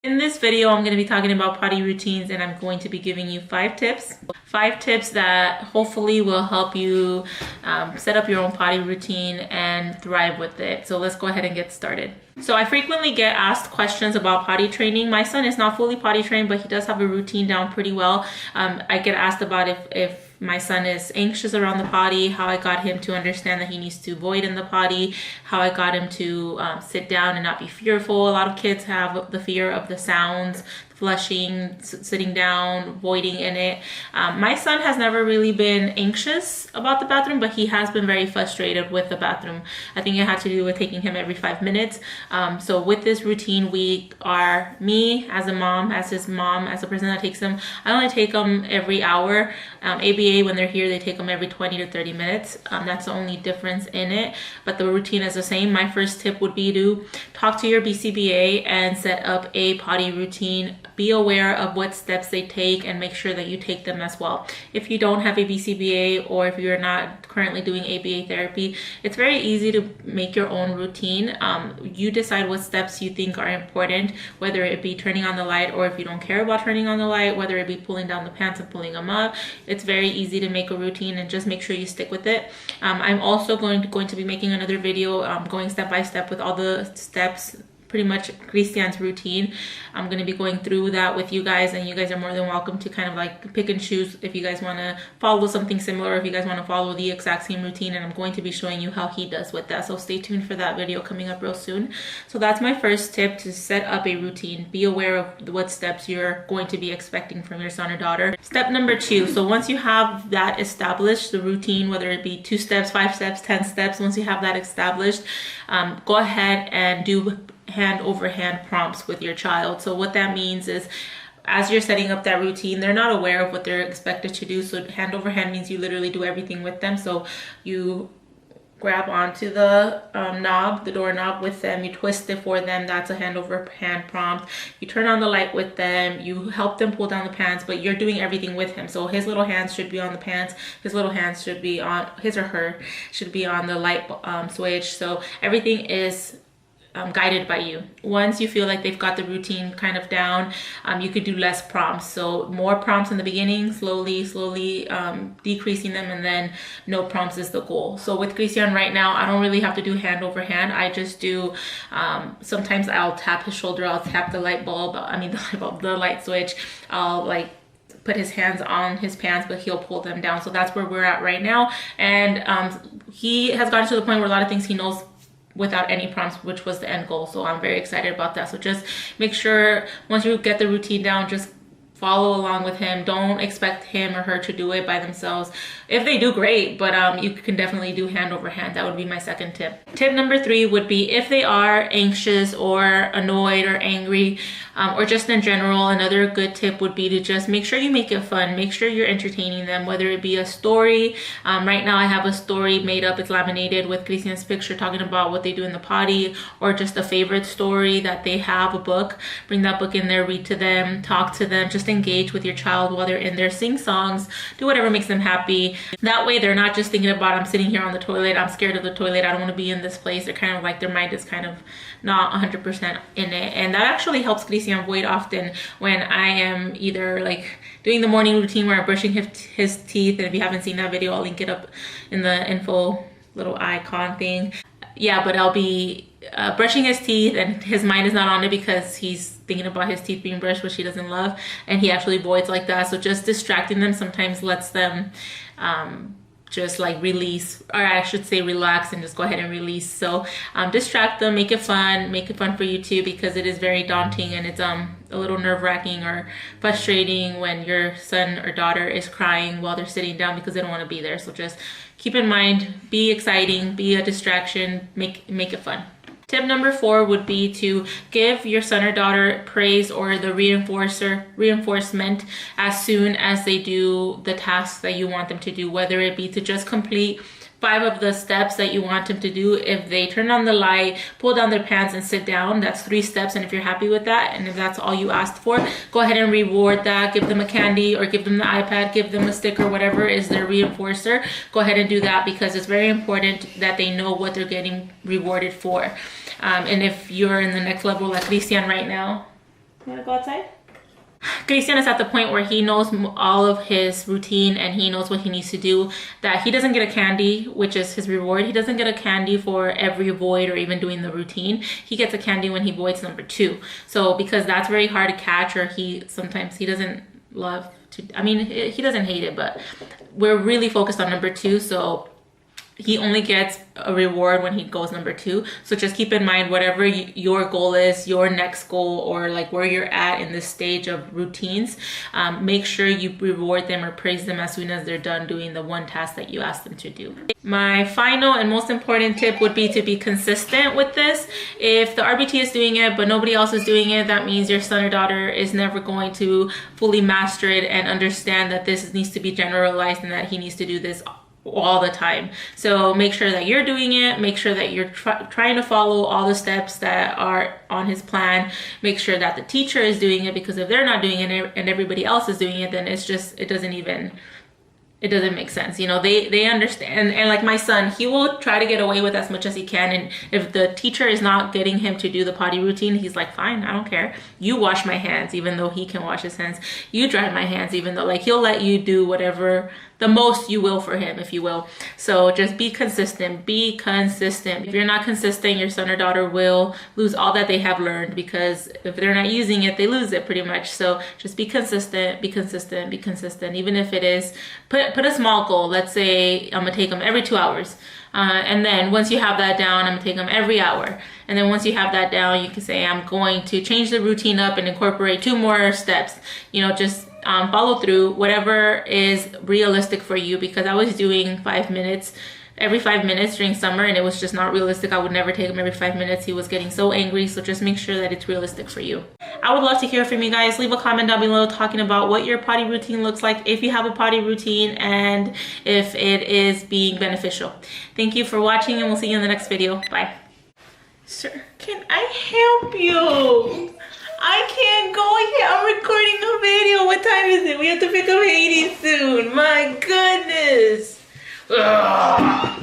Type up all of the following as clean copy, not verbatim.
In this video, I'm going to be talking about potty routines, and I'm going to be giving you 5 tips. 5 tips that hopefully will help you set up your own potty routine and thrive with it. So let's go ahead and get started. So I frequently get asked questions about potty training. My son is not fully potty trained, but he does have a routine down pretty well. I get asked about if my son is anxious around the potty, how I got him to understand that he needs to void in the potty, how I got him to sit down and not be fearful. A lot of kids have the fear of the sounds, flushing, sitting down, voiding in it. My son has never really been anxious about the bathroom, but he has been very frustrated with the bathroom. I think it had to do with taking him every 5 minutes. So with this routine, we are, me as a mom, as his mom, as a person that takes him, I only take them every hour. ABA, when they're here, they take them every 20 to 30 minutes. That's the only difference in it, but the routine is the same. My first tip would be to talk to your BCBA and set up a potty routine. Be aware of what steps they take and make sure that you take them as well. If you don't have a BCBA or if you're not currently doing ABA therapy, it's very easy to make your own routine. You decide what steps you think are important, whether it be turning on the light, or if you don't care about turning on the light, whether it be pulling down the pants and pulling them up. It's very easy to make a routine, and just make sure you stick with it. I'm also going to be making another video going step by step with all the steps, pretty much Christian's routine. I'm going to be going through that with you guys, and you guys are more than welcome to kind of like pick and choose if you guys want to follow something similar, or if you guys want to follow the exact same routine, and I'm going to be showing you how he does with that. So stay tuned for that video coming up real soon. So that's my first tip, to set up a routine. Be aware of what steps you're going to be expecting from your son or daughter. Step number 2, so once you have that established, the routine, whether it be 2 steps, 5 steps, 10 steps, once you have that established, go ahead and do hand over hand prompts with your child. So what that means is, as you're setting up that routine, they're not aware of what they're expected to do. So hand over hand means you literally do everything with them. So you grab onto the knob, the doorknob with them, you twist it for them. That's a hand over hand prompt. You turn on the light with them, you help them pull down the pants, but you're doing everything with him. So his little hands should be on the pants, his little hands should be on, his or her should be on the light switch. So everything is guided by you. Once you feel like they've got the routine kind of down, you could do less prompts. So more prompts in the beginning, slowly decreasing them, and then no prompts is the goal. So with Christian right now, I don't really have to do hand over hand. I just do, sometimes I'll tap his shoulder, I'll tap the light bulb, the light switch. I'll like put his hands on his pants, but he'll pull them down. So that's where we're at right now. And he has gotten to the point where a lot of things he knows without any prompts, which was the end goal. So I'm very excited about that. So just make sure once you get the routine down, just follow along with him. Don't expect him or her to do it by themselves. If they do, great, but you can definitely do hand over hand. That would be my second tip. Tip number 3 would be, if they are anxious or annoyed or angry, or just in general, another good tip would be to just make sure you make it fun. Make sure you're entertaining them, whether it be a story. Right now I have a story made up, it's laminated with Christian's picture talking about what they do in the potty, or just a favorite story that they have, a book. Bring that book in there, read to them, talk to them, just engage with your child while they're in there. Sing songs, do whatever makes them happy. That way they're not just thinking about, I'm sitting here on the toilet, I'm scared of the toilet, I don't want to be in this place. They're kind of like, their mind is kind of not 100% in it, and that actually helps Christian void often when I am either like doing the morning routine where I'm brushing his teeth. And if you haven't seen that video, I'll link it up in the info little icon thing. Yeah, but I'll be brushing his teeth, and his mind is not on it because he's thinking about his teeth being brushed, which he doesn't love, and he actually voids like that. So just distracting them sometimes lets them just like release, or I should say relax, and just go ahead and release. So distract them, make it fun for you too, because it is very daunting, and it's a little nerve-wracking or frustrating when your son or daughter is crying while they're sitting down because they don't want to be there. So just keep in mind, be exciting, be a distraction, make it fun. Tip number 4 would be to give your son or daughter praise or the reinforcement as soon as they do the tasks that you want them to do, whether it be to just complete 5 of the steps that you want them to do. If they turn on the light, pull down their pants, and sit down, that's 3 steps. And if you're happy with that, and if that's all you asked for, go ahead and reward that. Give them a candy, or give them the iPad, give them a sticker, whatever is their reinforcer. Go ahead and do that, because it's very important that they know what they're getting rewarded for. And if you're in the next level like Christian right now, You wanna go outside? Christian is at the point where he knows all of his routine and he knows what he needs to do, that he doesn't get a candy, which is his reward. He doesn't get a candy for every void or even doing the routine. He gets a candy when he voids number 2. So because that's very hard to catch, or sometimes he doesn't love to, I mean, he doesn't hate it, but we're really focused on number 2. So he only gets a reward when he goes number 2. So just keep in mind, whatever your goal is, your next goal, or like where you're at in this stage of routines, make sure you reward them or praise them as soon as they're done doing the one task that you asked them to do. My final and most important tip would be to be consistent with this. If the RBT is doing it, but nobody else is doing it, that means your son or daughter is never going to fully master it and understand that this needs to be generalized and that he needs to do this all the time. So make sure that you're doing it. Make sure that you're trying to follow all the steps that are on his plan. Make sure that the teacher is doing it, because if they're not doing it and everybody else is doing it, then it doesn't make sense. You know, they understand. And like my son, he will try to get away with as much as he can. And if the teacher is not getting him to do the potty routine, he's like, fine, I don't care. You wash my hands, even though he can wash his hands. You dry my hands, even though, like, he'll let you do whatever, the most you will for him, if you will. So just be consistent. Be consistent. If you're not consistent, your son or daughter will lose all that they have learned, because if they're not using it, they lose it pretty much. So just be consistent, be consistent, be consistent. Even if it is, put a small goal. Let's say I'm gonna take them every 2 hours. And then once you have that down, I'm gonna take them every hour. And then once you have that down, you can say, I'm going to change the routine up and incorporate 2 more steps. You know, just follow through whatever is realistic for you, because I was doing 5 minutes every 5 minutes during summer, and it was just not realistic. I would never take him every 5 minutes. He was getting so angry. So just make sure that it's realistic for you. I would love to hear from you guys. Leave a comment down below talking about what your potty routine looks like, if you have a potty routine, and if it is being beneficial. Thank you for watching, and we'll see you in the next video. Bye. Sir, can I help you? I can't go here. I'm recording a video. What time is it? We have to pick up Haiti soon. My goodness. Ugh.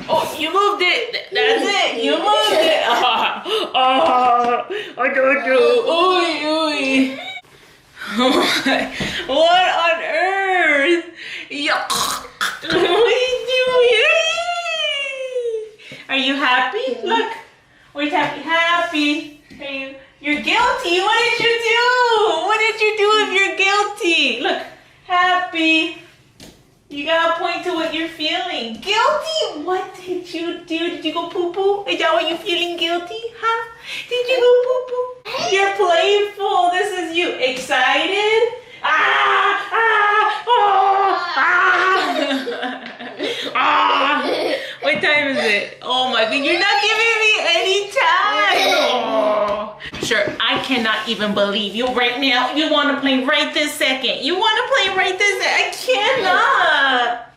Oh, you moved it. That's it. You moved it. I don't know. Oy, oy. What on earth? Yuck. What are you doing? Are you happy? Look. We're happy. You're guilty. What did you do? What did you do if you're guilty? Look, happy. You gotta point to what you're feeling. Guilty? What did you do? Did you go poo-poo? Is that why you're feeling guilty? Huh? Did you go poo-poo? You're playful. This is you. Excited? What time is it? Oh my God, you're not giving me any time. Oh. Sure, I cannot even believe you right now. You want to play right this second. You want to play right this second. I cannot.